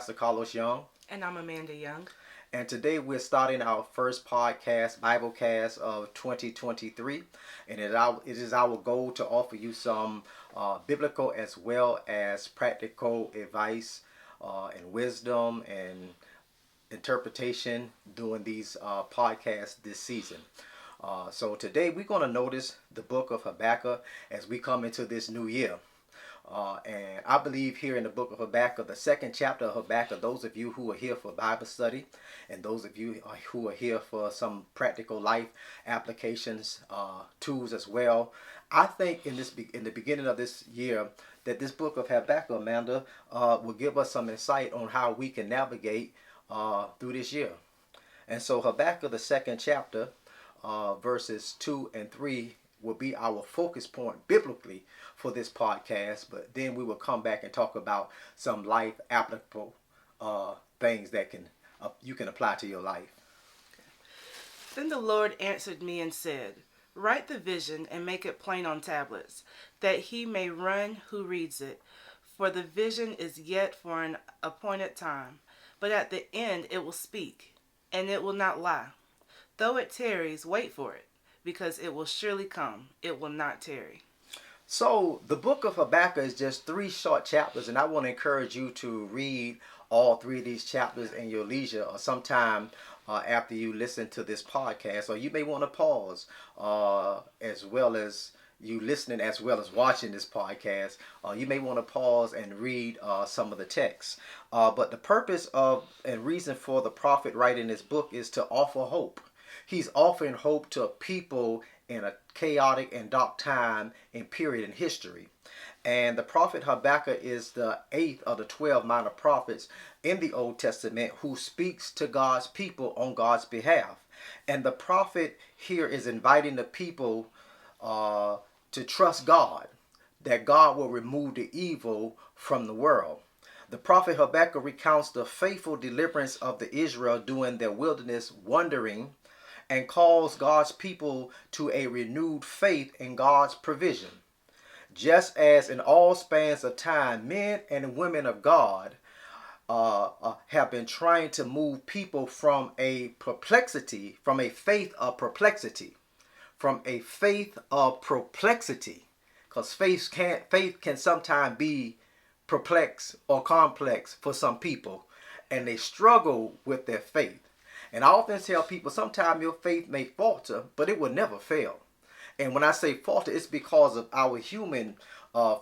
Pastor Carlos Young. And I'm Amanda Young. And today we're starting our first podcast, Biblecast of 2023. And it is our goal to offer you some biblical as well as practical advice and wisdom and interpretation during these podcasts this season. So today we're going to notice the book of Habakkuk as we come into this new year. And I believe here in the book of Habakkuk, the second chapter of Habakkuk, those of you who are here for Bible study and those of you who are here for some practical life applications, tools as well, I think in the beginning of this year that this book of Habakkuk, Amanda, will give us some insight on how we can navigate through this year. And so Habakkuk, the second chapter, verses 2 and 3 will be our focus point biblically for this podcast, but then we will come back and talk about some life applicable things that you can apply to your life. Then the Lord answered me and said, "Write the vision and make it plain on tablets, that he may run who reads it. For the vision is yet for an appointed time, but at the end it will speak, and it will not lie. Though it tarries, wait for it, because it will surely come. It will not tarry." So the book of Habakkuk is just 3 short chapters, and I want to encourage you to read all 3 of these chapters in your leisure or sometime after you listen to this podcast, or you may want to pause as well as you listening as well as watching this podcast. You may want to pause and read some of the text. But the purpose of and reason for the prophet writing this book is to offer hope. He's offering hope to people in a chaotic and dark time and period in history. And the prophet Habakkuk is the 8th of the 12 minor prophets in the Old Testament who speaks to God's people on God's behalf. And the prophet here is inviting the people to trust God, that God will remove the evil from the world. The prophet Habakkuk recounts the faithful deliverance of the Israel during their wilderness wandering and calls God's people to a renewed faith in God's provision. Just as in all spans of time, men and women of God have been trying to move people from a faith of perplexity, because faith can sometimes be perplexed or complex for some people, and they struggle with their faith. And I often tell people sometimes your faith may falter, but it will never fail. And when I say falter, it's because of our human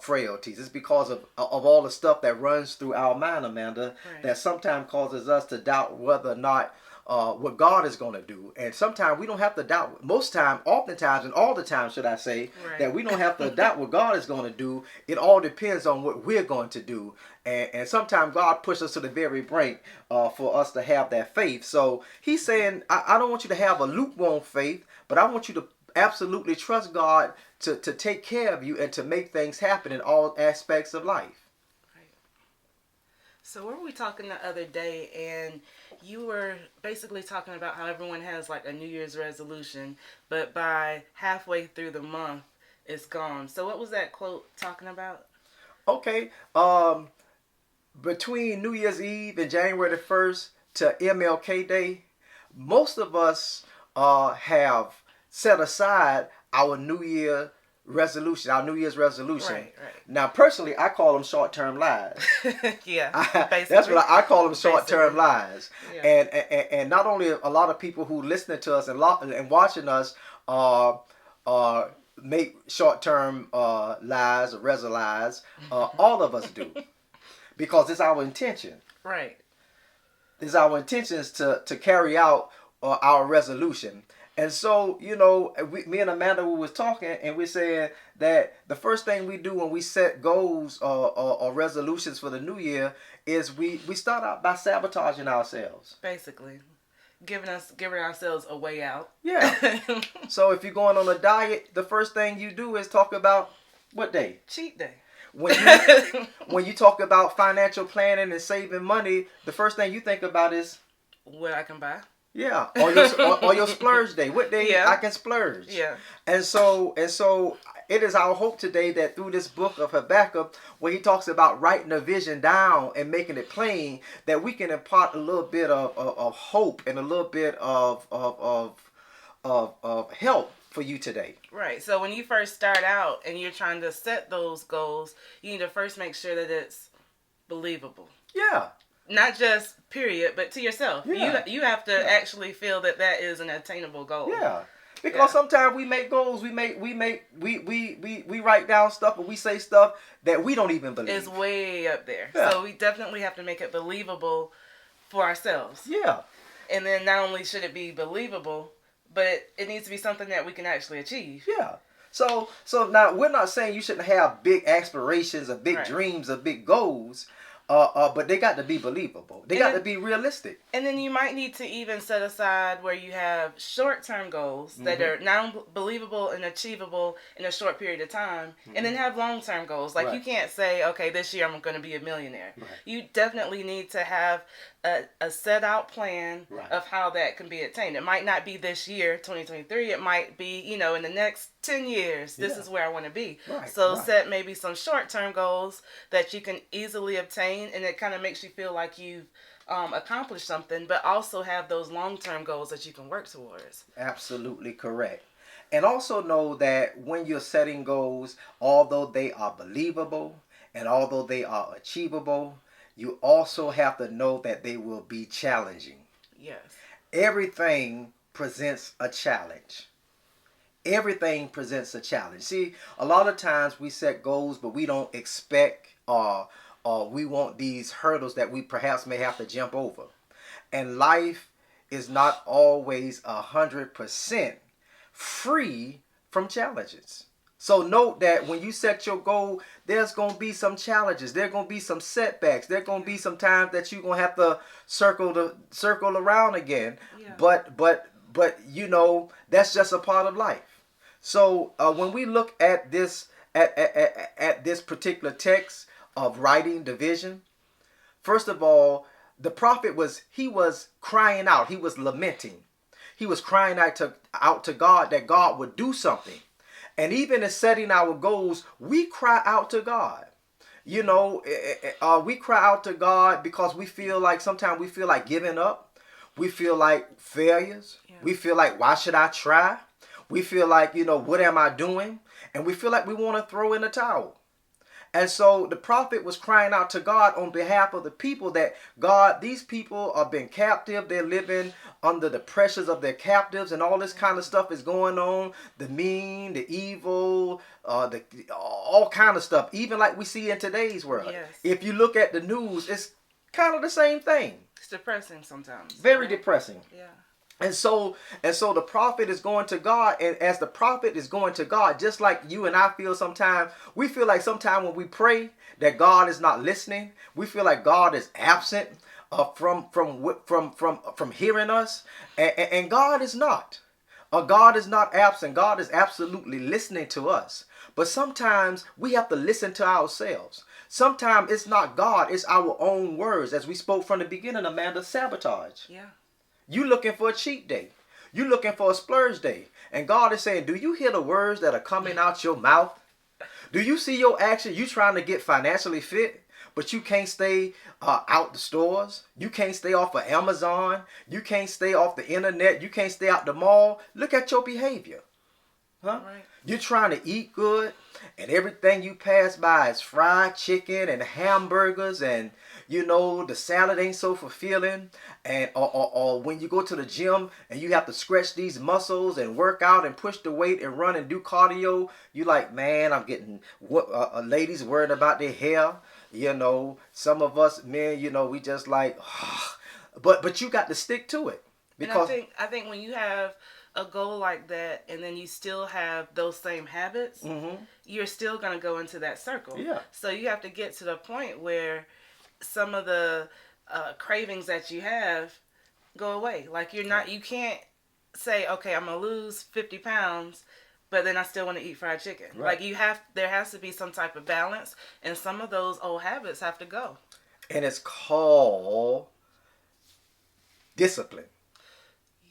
frailties. It's because of all the stuff that runs through our mind, Amanda, right, that sometimes causes us to doubt whether or not what God is going to do. And sometimes we don't have to doubt. Oftentimes, and all the time, should I say, right, that we don't have to doubt what God is going to do. It all depends on what we're going to do. And sometimes God pushes us to the very brink for us to have that faith. So he's saying, I don't want you to have a lukewarm faith, but I want you to absolutely trust God to take care of you and to make things happen in all aspects of life. So where were we talking the other day, and you were basically talking about how everyone has like a New Year's resolution, but by halfway through the month, it's gone. So what was that quote talking about? Okay, between New Year's Eve and January the 1st to MLK Day, most of us have set aside our New Year's resolution. Right. Now, personally, I call them short-term lies. Yeah, that's what I call them, short-term lies. Yeah. And not only a lot of people who listening to us and watching us make short-term lies or lies. All of us do, because it's our intention. Right. It's our intentions to carry out our resolution. And so, me and Amanda, we was talking, and we said that the first thing we do when we set goals or resolutions for the new year is we start out by sabotaging ourselves. Basically, giving ourselves a way out. Yeah. So if you're going on a diet, the first thing you do is talk about what day? Cheat day. When you talk about financial planning and saving money, the first thing you think about is what I can buy. Yeah, or your splurge day. What day I can splurge? Yeah. And so it is our hope today that through this book of Habakkuk, where he talks about writing a vision down and making it plain, that we can impart a little bit of hope and a little bit of help for you today. Right. So when you first start out and you're trying to set those goals, you need to first make sure that it's believable. Yeah. Not just period, but to yourself. Yeah. You have to actually feel that that is an attainable goal. Yeah. Because sometimes we make goals, we write down stuff, or we say stuff that we don't even believe. It's way up there. Yeah. So we definitely have to make it believable for ourselves. Yeah. And then not only should it be believable, but it needs to be something that we can actually achieve. Yeah. So now we're not saying you shouldn't have big aspirations or big dreams or big goals. But they got to be believable. They got to be realistic. And then you might need to even set aside where you have short-term goals that are not believable and achievable in a short period of time, and then have long-term goals. Like you can't say, okay, this year I'm going to be a millionaire. Right. You definitely need to have a set-out plan of how that can be attained. It might not be this year, 2023. It might be, in the next 10 years, this is where I want to be. Right. So set maybe some short-term goals that you can easily obtain, and it kind of makes you feel like you've accomplished something, but also have those long-term goals that you can work towards. Absolutely correct. And also know that when you're setting goals, although they are believable and although they are achievable, you also have to know that they will be challenging. Yes. Everything presents a challenge. Everything presents a challenge. See, a lot of times we set goals, but we don't expect we want these hurdles that we perhaps may have to jump over. And life is not always 100% free from challenges. So note that when you set your goal, there's going to be some challenges. There's going to be some setbacks. There's going to be some times that you're going to have to circle around again. Yeah. But that's just a part of life. So when we look at this at this particular text of writing the vision, first of all, the prophet was crying out. He was lamenting. He was crying out to God that God would do something. And even in setting our goals, we cry out to God. We cry out to God because sometimes we feel like giving up. We feel like failures. Yeah. We feel like, why should I try? We feel like, what am I doing? And we feel like we want to throw in the towel. And so the prophet was crying out to God on behalf of the people that, God, these people are being captive. They're living under the pressures of their captives, and all this kind of stuff is going on. The mean, the evil, all kind of stuff, even like we see in today's world. Yes. If you look at the news, it's kind of the same thing. It's depressing sometimes. Very depressing. Yeah. And so the prophet is going to God, and as the prophet is going to God, just like you and I feel sometimes, we feel like sometimes when we pray that God is not listening. We feel like God is absent from hearing us, and God is not. God is not absent. God is absolutely listening to us. But sometimes we have to listen to ourselves. Sometimes it's not God, it's our own words, as we spoke from the beginning, Amanda, sabotage. Yeah. You looking for a cheat day. You looking for a splurge day. And God is saying, do you hear the words that are coming out your mouth? Do you see your action? You trying to get financially fit, but you can't stay out the stores. You can't stay off of Amazon. You can't stay off the internet. You can't stay out the mall. Look at your behavior. Huh? Right. You're trying to eat good, and everything you pass by is fried chicken and hamburgers, and the salad ain't so fulfilling. And or when you go to the gym and you have to stretch these muscles and work out and push the weight and run and do cardio, you like, man, I'm getting ladies worried about their hair. Some of us men, we just like, but you got to stick to it. Because and I think when you have a goal like that, and then you still have those same habits, you're still going to go into that circle. Yeah. So you have to get to the point where some of the cravings that you have go away. Like you can't say, okay, I'm going to lose 50 pounds, but then I still want to eat fried chicken. Right. Like there has to be some type of balance, and some of those old habits have to go. And it's called discipline.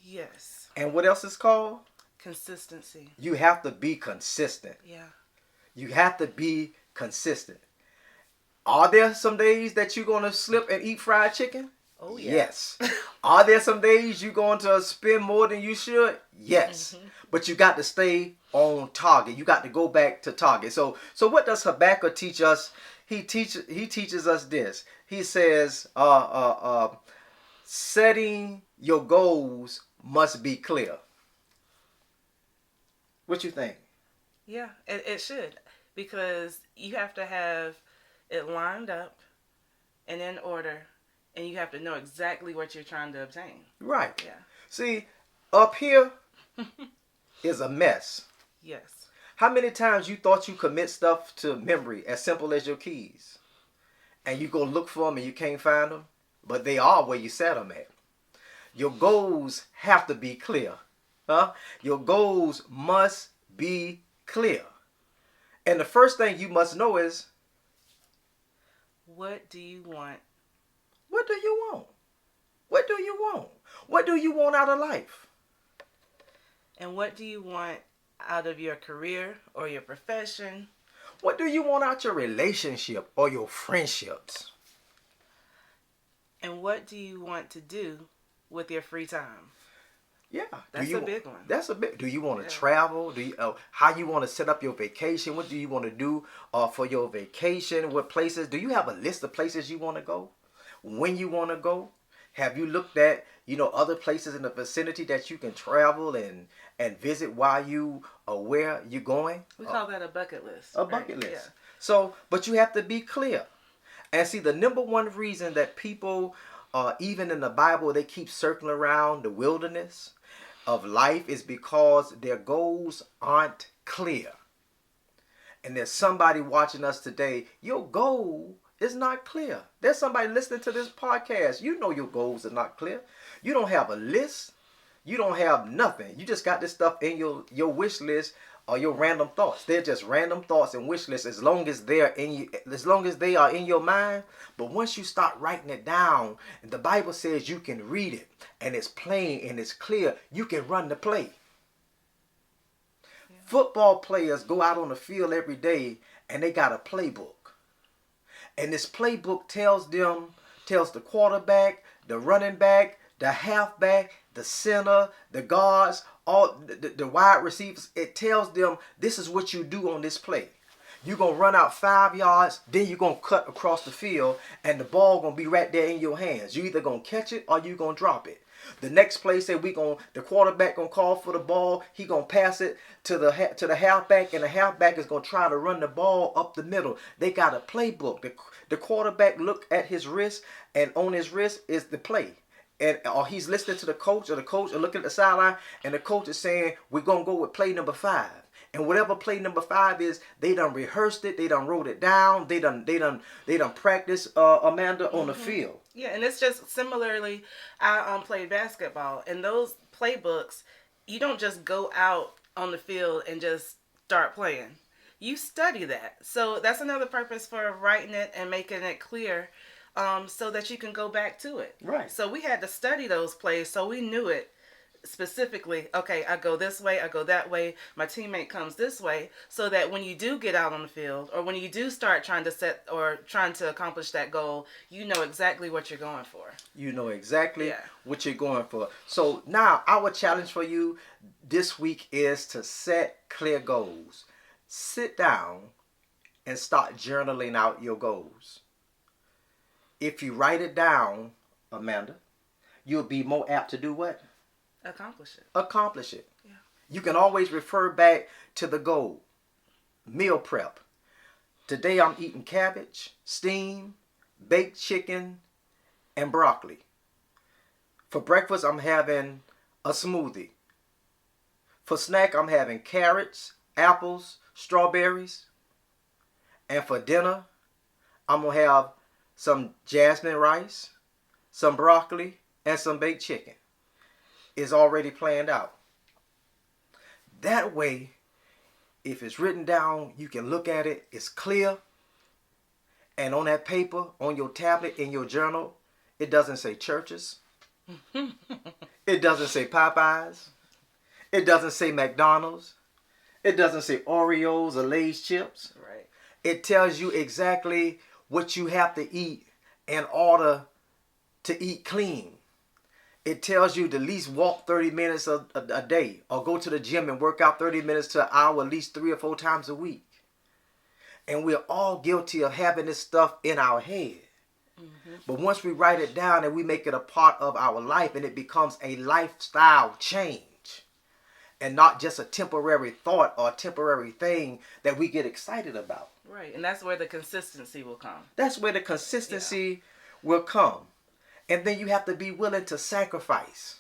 Yes. And what else is called? Consistency. You have to be consistent. Yeah. You have to be consistent. Are there some days that you're going to slip and eat fried chicken? Oh, yeah. Yes. Are there some days you're going to spend more than you should? Yes. But you got to stay on target. You got to go back to target. So what does Habakkuk teach us? He teaches us this. He says, setting your goals must be clear. What you think? Yeah, it should, because you have to have it lined up and in order, and you have to know exactly what you're trying to obtain. Right. Yeah. See, up here is a mess. Yes. How many times you thought you commit stuff to memory as simple as your keys? And you go look for them and you can't find them? But they are where you set them at. Your goals have to be clear. Huh? Your goals must be clear. And the first thing you must know is, what do you want? what do you want? What do you want? What do you want out of life? And what do you want out of your career or your profession? What do you want out your relationship or your friendships? And what do you want to do with your free time? Yeah, that's a big one. That's a big. Do you want to travel? Do you how you want to set up your vacation? What do you want to do for your vacation? What places? Do you have a list of places you want to go? When you want to go? Have you looked at other places in the vicinity that you can travel and visit while you are where you're going? We call that a bucket list. A bucket list. Yeah. So, but you have to be clear. And see, the number one reason that people, even in the Bible, they keep circling around the wilderness of life is because their goals aren't clear. And there's somebody watching us today, your goal is not clear. There's somebody listening to this podcast. You know your goals are not clear. You don't have a list. You don't have nothing. You just got this stuff in your wish list or your random thoughts. They're just random thoughts and wish lists as long as they are in your mind. But once you start writing it down, and the Bible says you can read it and it's plain and it's clear, you can run the play. Yeah. Football players go out on the field every day and they got a playbook. And this playbook tells the quarterback, the running back, the halfback, the center, the guards, all the wide receivers. It tells them this is what you do on this play. You're going to run out 5 yards, then you're going to cut across the field, and the ball going to be right there in your hands. You're either going to catch it or you're going to drop it. The next play, say the quarterback going to call for the ball. He going to pass it to the halfback, and the halfback is going to try to run the ball up the middle. They got a playbook. The quarterback look at his wrist, and on his wrist is the play. Or he's listening to the coach, or the coach is looking at the sideline, and the coach is saying, we're going to go with play number 5. And whatever play number 5 is, they done rehearsed it, they done wrote it down, they done practiced, Amanda, on the field. Yeah, and it's just similarly, I played basketball, and those playbooks, you don't just go out on the field and just start playing. You study that. So that's another purpose for writing it and making it clear, so that you can go back to it. Right. So we had to study those plays so we knew it specifically. Okay, I go this way, I go that way, my teammate comes this way, so that when you do get out on the field, or when you do start trying to accomplish that goal, you know exactly what you're going for. You know exactly what you're going for. So now our challenge for you this week is to set clear goals. Sit down and start journaling out your goals. If you write it down, Amanda, you'll be more apt to do what? Accomplish it. Yeah. You can always refer back to the goal. Meal prep. Today I'm eating cabbage, steamed, baked chicken, and broccoli. For breakfast I'm having a smoothie. For snack I'm having carrots, apples, strawberries. And for dinner I'm going to have some jasmine rice, some broccoli, and some baked chicken. Is already planned out. That way, if it's written down, you can look at it, it's clear. And on that paper, on your tablet, in your journal, it doesn't say churches. It doesn't say Popeyes. It doesn't say McDonald's. It doesn't say Oreos or Lay's chips. Right. It tells you exactly what you have to eat in order to eat clean. It tells you to at least walk 30 minutes a day, or go to the gym and work out 30 minutes to an hour at least 3 or 4 times a week. And we're all guilty of having this stuff in our head. Mm-hmm. But once we write it down and we make it a part of our life, and it becomes a lifestyle change and not just a temporary thought or a temporary thing that we get excited about. Right. And that's where the consistency will come. That's where the consistency will come. And then you have to be willing to sacrifice.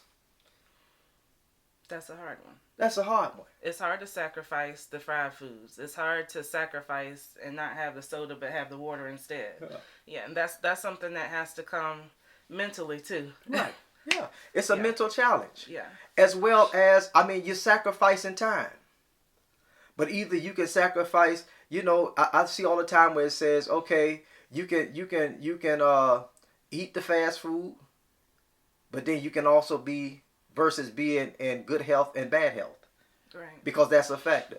That's a hard one. That's a hard one. It's hard to sacrifice the fried foods. It's hard to sacrifice and not have the soda but have the water instead. Yeah, and that's something that has to come mentally too. Right. Yeah. It's a mental challenge. Yeah. As well as, you're sacrificing time. But either you can sacrifice, I see all the time where it says, okay, you can eat the fast food, but then you can also be versus being in good health and bad health. Right. Because that's a factor.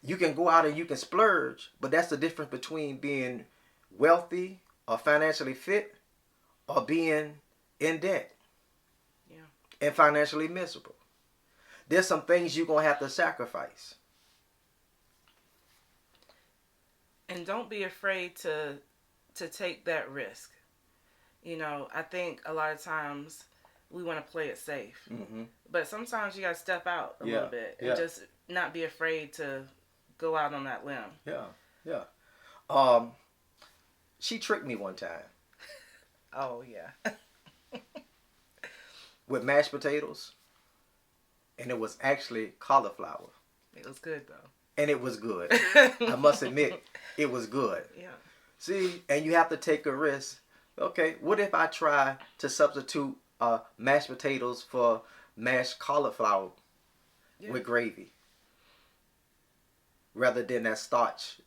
You can go out and you can splurge, but that's the difference between being wealthy or financially fit or being in debt. Yeah. And financially miserable. There's some things you're going to have to sacrifice. And don't be afraid to take that risk. I think a lot of times we want to play it safe. Mm-hmm. But sometimes you got to step out a little bit and just not be afraid to go out on that limb. Yeah. She tricked me one time. Oh, yeah. With mashed potatoes. And it was actually cauliflower. It was good, though. And it was good. I must admit, it was good. Yeah. See, and you have to take a risk. Okay, what if I try to substitute mashed potatoes for mashed cauliflower with gravy, rather than that starch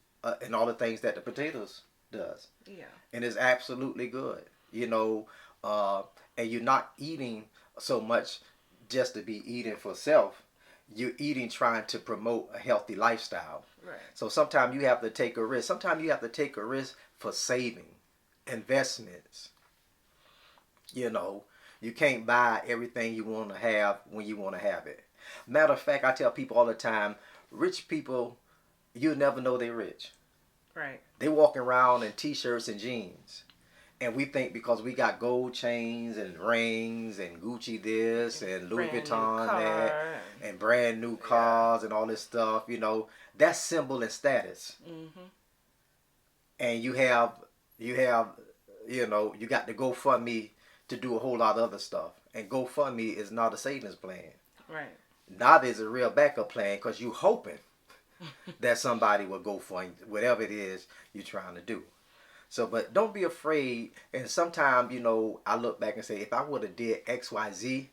and all the things that the potatoes does? Yeah. And it's absolutely good, and you're not eating so much just to be eating for self. You're eating trying to promote a healthy lifestyle. Right. So sometimes you have to take a risk. Sometimes you have to take a risk for saving, investments. You can't buy everything you want to have when you want to have it. Matter of fact, I tell people all the time, rich people, you'll never know they're rich. Right. They walking around in t-shirts and jeans. And we think because we got gold chains and rings and Gucci this and Louis Vuitton that and brand new cars and all this stuff, that's symbol and status. Mm-hmm. And you got the GoFundMe to do a whole lot of other stuff. And GoFundMe is not a savings plan. Right. Neither is a real backup plan, because you're hoping that somebody will go for whatever it is you're trying to do. So, but don't be afraid. And sometimes, I look back and say, if I would have did X, Y, Z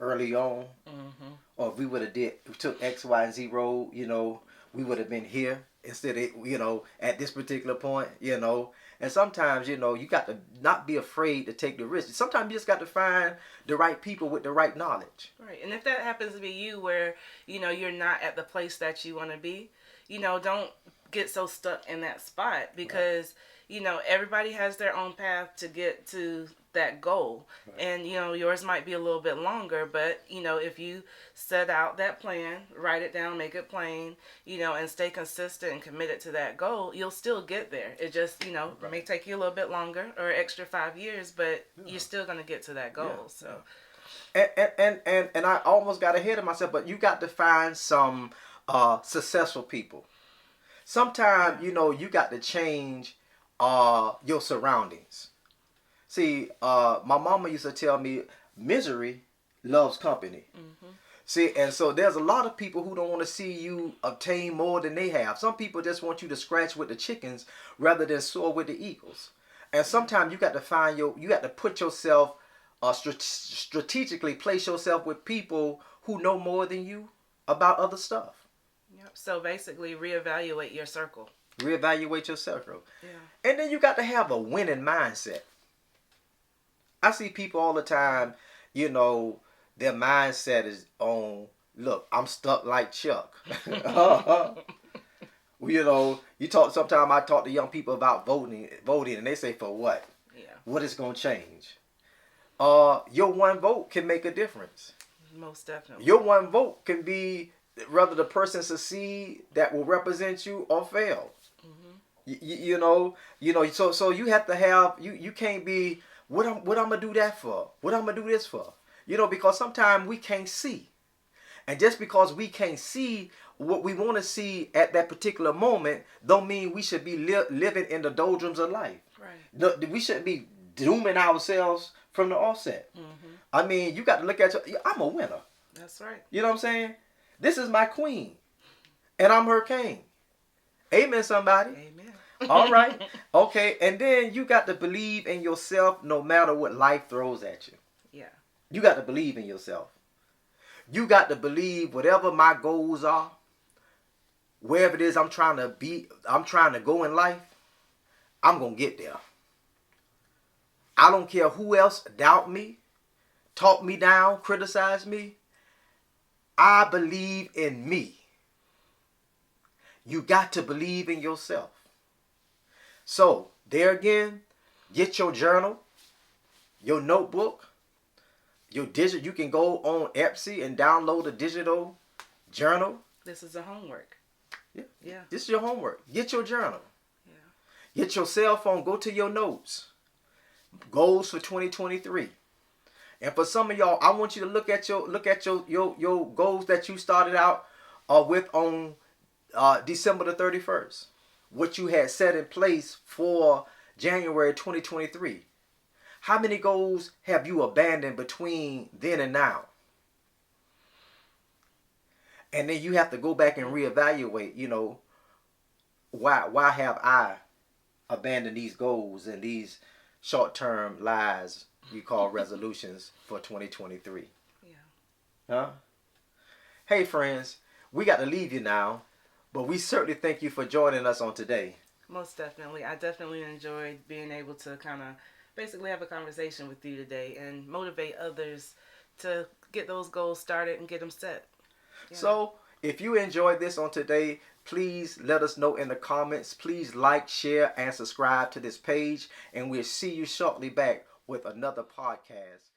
early on, mm-hmm. or if we would have took X, Y, and Z road, we would have been here instead of, at this particular point, And sometimes, you got to not be afraid to take the risk. Sometimes you just got to find the right people with the right knowledge. Right. And if that happens to be you where, you're not at the place that you want to be, don't get so stuck in that spot, because, everybody has their own path to get to that goal. Right. And, yours might be a little bit longer, but, if you set out that plan, write it down, make it plain, and stay consistent and committed to that goal, you'll still get there. It just, right. may take you a little bit longer or extra 5 years, but you're still going to get to that goal. So. And I almost got ahead of myself, but you got to find some successful people. Sometimes, you got to change your surroundings. See, my mama used to tell me, misery loves company. Mm-hmm. See, and so there's a lot of people who don't want to see you obtain more than they have. Some people just want you to scratch with the chickens rather than soar with the eagles. And sometimes you got to you got to put yourself, strategically place yourself with people who know more than you about other stuff. Yep. So basically, reevaluate your circle. Reevaluate your circle. Yeah. And then you got to have a winning mindset. I see people all the time, their mindset is on Look, I'm stuck like Chuck. You know, sometimes I talk to young people about voting, and they say, for what? Yeah. What is going to change? Your one vote can make a difference. Most definitely. Your one vote can be whether the person succeed that will represent you or fail. You know, so you have to have, you can't be, what I'm gonna do that for? What I'm gonna do this for? You know, because sometimes we can't see. And just because we can't see what we want to see at that particular moment, don't mean we should be living in the doldrums of life. Right. We shouldn't be dooming ourselves from the offset. I mean, you got to look at I'm a winner. That's right. You know what I'm saying? This is my queen, and I'm her king. Amen, somebody. Amen. All right. Okay. And then you got to believe in yourself no matter what life throws at you. Yeah. You got to believe in yourself. You got to believe whatever my goals are, wherever it is I'm trying to go in life, I'm going to get there. I don't care who else doubt me, talk me down, criticize me. I believe in me. You got to believe in yourself. So, there again, get your journal, your notebook, your digital. You can go on Etsy and download a digital journal. This is a homework. Yeah. Yeah. This is your homework. Get your journal. Yeah. Get your cell phone. Go to your notes. Goals for 2023. And for some of y'all, I want you to look at your goals that you started out with on December the 31st. What you had set in place for January 2023. How many goals have you abandoned between then and now? And then you have to go back and reevaluate, you know, why have I abandoned these goals and these short-term lies you call resolutions for 2023? Yeah. Huh? Hey friends, we got to leave you now, but we certainly thank you for joining us on today. Most definitely. I definitely enjoyed being able to kind of basically have a conversation with you today and motivate others to get those goals started and get them set. Yeah. So, if you enjoyed this on today, please let us know in the comments. Please like, share, and subscribe to this page, and we'll see you shortly back with another podcast.